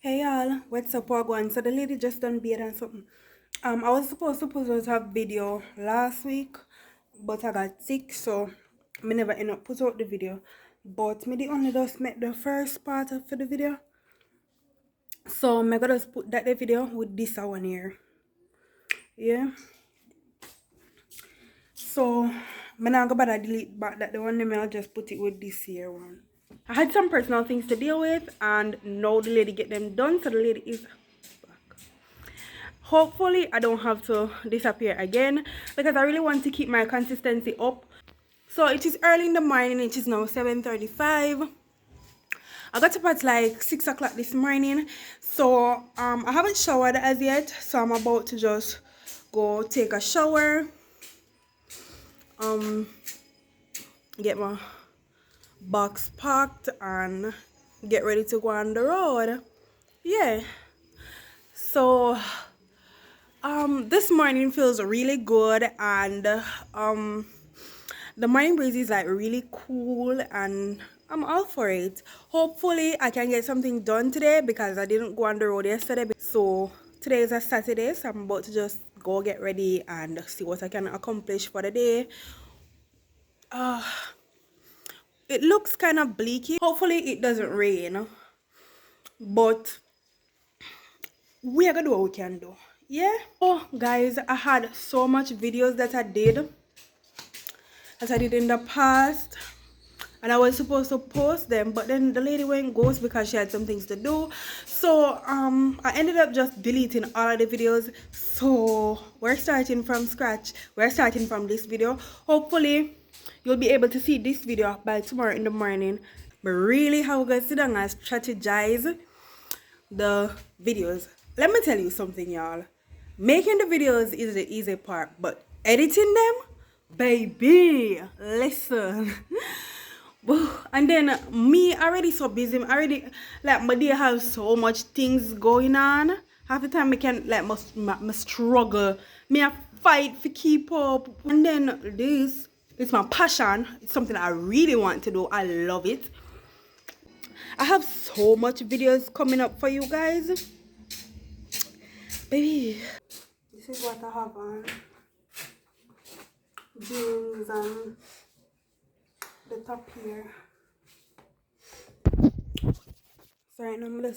Hey y'all, what's up, Wagwan? So the lady just done beard and something. I was supposed to put out a video last week, but I got sick, so I never end up put out the video. But me the only just make the first part of the video. So I'm gonna just put that the video with this one here. Yeah. So I'm not gonna delete back that the one I'll just put it with this here one. I had some personal things to deal with and now the lady get them done, so the lady is back. Hopefully I don't have to disappear again because I really want to keep my consistency up. So it is early in the morning. It is now 7:35. I got up at like 6 o'clock this morning, so I haven't showered as yet, so I'm about to just go take a shower, get my box packed and get ready to go on the road. Yeah, so this morning feels really good, and the morning breeze is like really cool and I'm all for it. Hopefully I can get something done today because I didn't go on the road yesterday. So today is a Saturday, so I'm about to just go get ready and see what I can accomplish for the day. It looks kind of bleaky. Hopefully it doesn't rain, but we are gonna do what we can do. Yeah. Oh guys, I had so much videos that I did in the past, and I was supposed to post them, but then the lady went ghost because she had some things to do. So I ended up just deleting all of the videos. So we're starting from scratch. We're starting from this video. Hopefully you'll be able to see this video by tomorrow in the morning. But really how we're gonna sit down and strategize the videos. Let me tell you something, y'all. Making the videos is the easy part, but editing them, baby, listen. And then me already so busy, already like my day has so much things going on. Half the time I can like my struggle, me I fight to keep up. And then this is my passion. It's something I really want to do. I love it. I have so much videos coming up for you guys, baby. This is what I have on. Jeans and the top here. So right now I'm gonna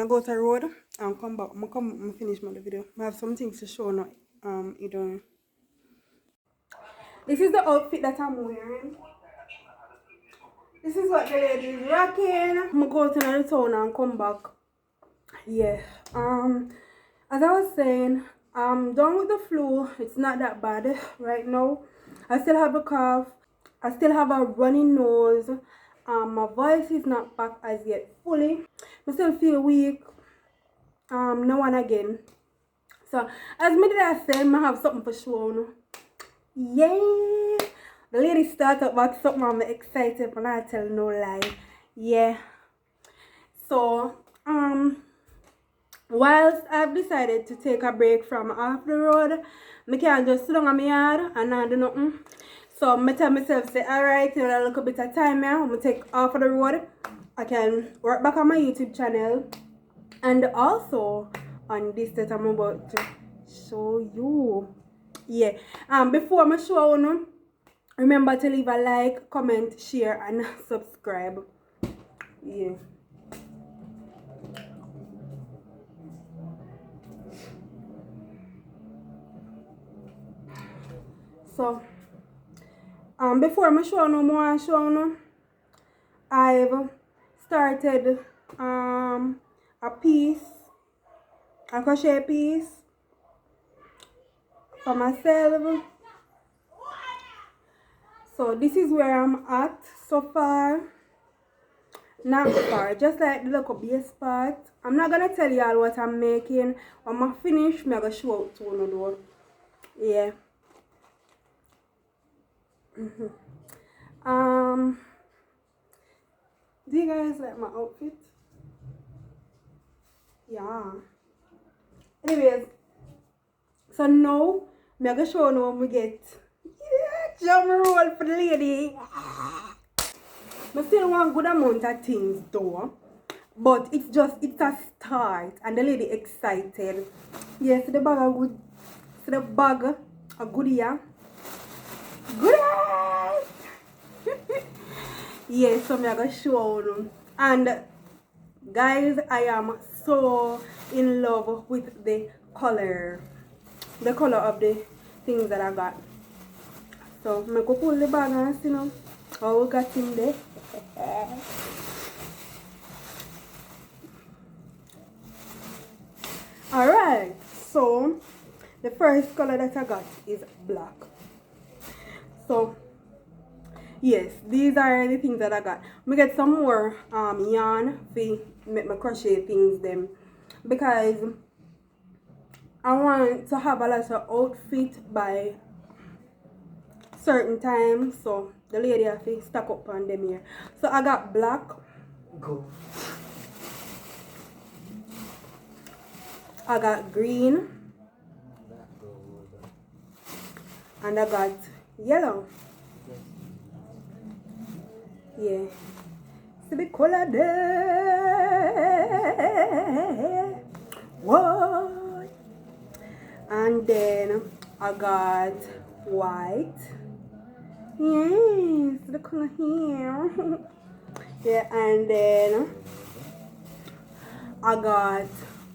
go to the road and come back. I'm gonna finish my video. I have some things to show now. Either. This is the outfit that I'm wearing. This is what the lady is rocking. I'm gonna go to the town and come back. Yeah. As I was saying, I'm done with the flu. It's not that bad right now. I still have a cough. I still have a runny nose. My voice is not back as yet fully. I still feel weak. No one again. So as me did I say, I have something for show now. Yeah. The lady started about something. I'm excited, but I tell no lie. Yeah. So whilst I've decided to take a break from off the road, I can't just sit down on my yard and not do nothing. So I tell myself, say, alright, in a little bit of time here, I'm going to take off of the road. I can work back on my YouTube channel. And also on this that I'm about to show you. Yeah. Before I show you, remember to leave a like, comment, share, and subscribe. Yeah. So before I show you more, I've started a crochet piece for myself. So this is where I'm at so far. Not far, just like the little base part. I'm not gonna tell y'all what I'm making. When I finish, I'm gonna show out to one door. Yeah. Do you guys like my outfit? Yeah. Anyways, so now I'm gonna show you when we get drum roll for the lady. I still want good amount of things though. but it's a start, and the lady excited. Yes, the bag a good, so the bag a good, yeah. Good. Yes, so I'm gonna show you. And guys, I am so in love with the color of the things that I got. So I'm gonna pull the bag and see now how we got in there. Alright, so the first color that I got is black. So yes, these are the things that I got. Me get some more yarn to make my crochet things them, because I want to have a lot of outfit by certain times. So the lady have to stock up on them here. So I got black. Go. I got green. And I got yellow. Yeah. See the color there. What? And then I got white. Yes, the color here. Yeah, and then I got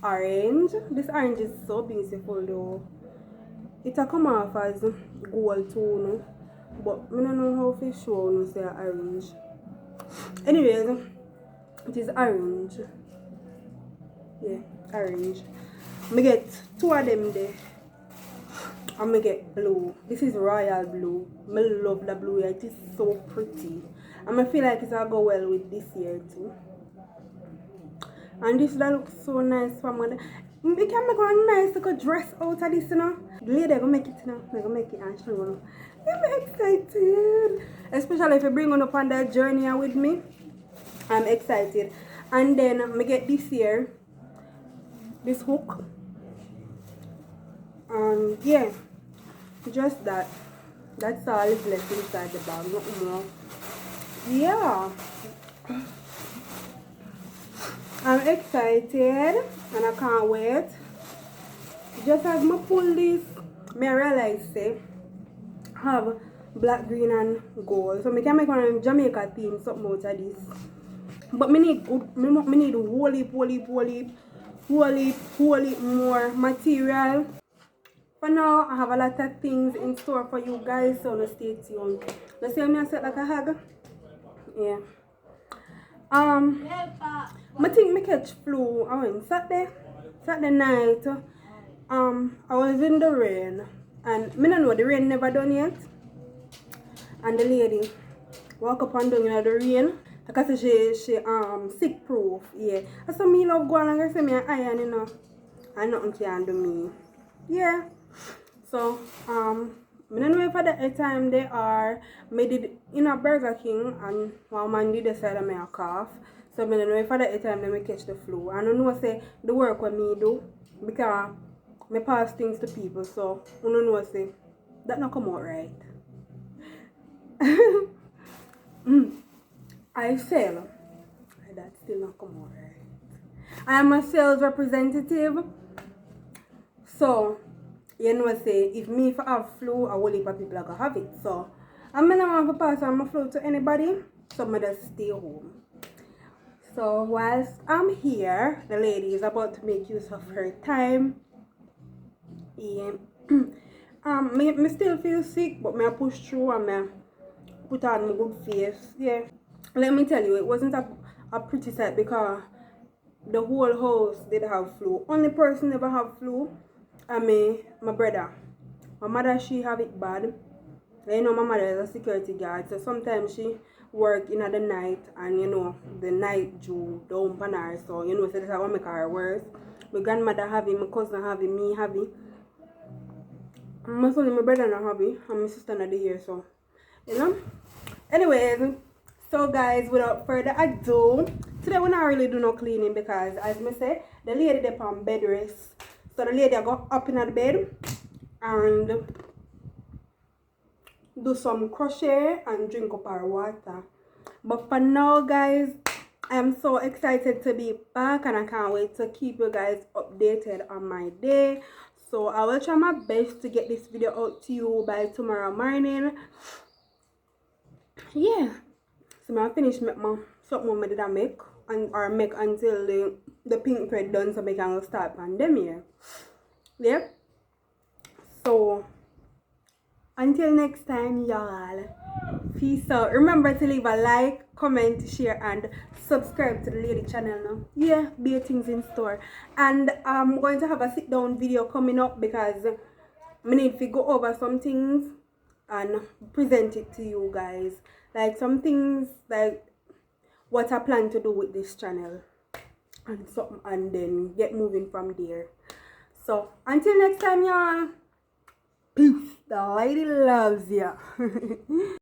orange. This orange is so beautiful though. It'll come off as gold tone, but I don't know how to show you say orange. Anyways, it is orange. Yeah, orange. I get two of them there. I'm gonna get blue. This is royal blue. I love the blue. It is so pretty. And I feel like it'll go well with this year too. And this that looks so nice for me. We can make a nice little dress out of this, you know. The lady gonna make it, you know. I'm gonna make it and show you. I'm excited. Especially if you bring on up on that journey with me. I'm excited. And then I get this here. This hook. Yeah. Just that. That's all is left inside the bag. Nothing more. Yeah. I'm excited and I can't wait. Just as I pull this, I realize say have black, green and gold. So I can make one Jamaica theme something out of this. But I need good, I need whole heap more material. For now, I have a lot of things in store for you guys, so stay tuned. Let's see me set like a hug. Yeah. I think I catch flu. I went Saturday night. I was in the rain, and I don't know the rain never done yet. And the lady walk up and down in the rain. Because she sick proof. Yeah. So me love going and say me an iron, you know, and nothing can do me. Yeah. So I don't know if at that time they are made it in a Burger King, and one man did decide to make a cough. So I don't know if at that time they may catch the flu. I don't know say the work what me do, because I pass things to people, so I don't know say that not come out right. I sell. That still not come out right. I am a sales representative, so you know say if me if I have flu, a whole heap of people are gonna have it. So I'm not want to pass on my flu to anybody, so I'm just stay home. So whilst I'm here, the lady is about to make use of her time. Yeah. Me still feel sick, but I push through and I put on my good face. Yeah. Let me tell you, it wasn't a pretty sight, because the whole house did have flu. Only person never have flu, my brother. My mother, she have it bad. You know, my mother is a security guard, so sometimes she work in the night, and you know, the night dew down on her, so you know, so that's how make her worse. My grandmother have it, my cousin have it, me have it. My son and my brother not have it, and my sister not here, so you know. Anyways, so guys, without further ado, today we not really do no cleaning, because as I say, the lady dey on bed rest. So the lady got up in the bed and do some crochet and drink up our water. But for now guys, I am so excited to be back and I can't wait to keep you guys updated on my day. So I will try my best to get this video out to you by tomorrow morning. Yeah. So I finish make my something I did I make and or make until the pink thread done so I can start on them here. Yep. So until next time, y'all. Peace out. Remember to leave a like, comment, share, and subscribe to the lady channel now. Yeah, big things in store. And I'm going to have a sit down video coming up because I need to go over some things and present it to you guys. Like some things like what I plan to do with this channel and something, and then get moving from there. So until next time, y'all. Peace. The lady loves you.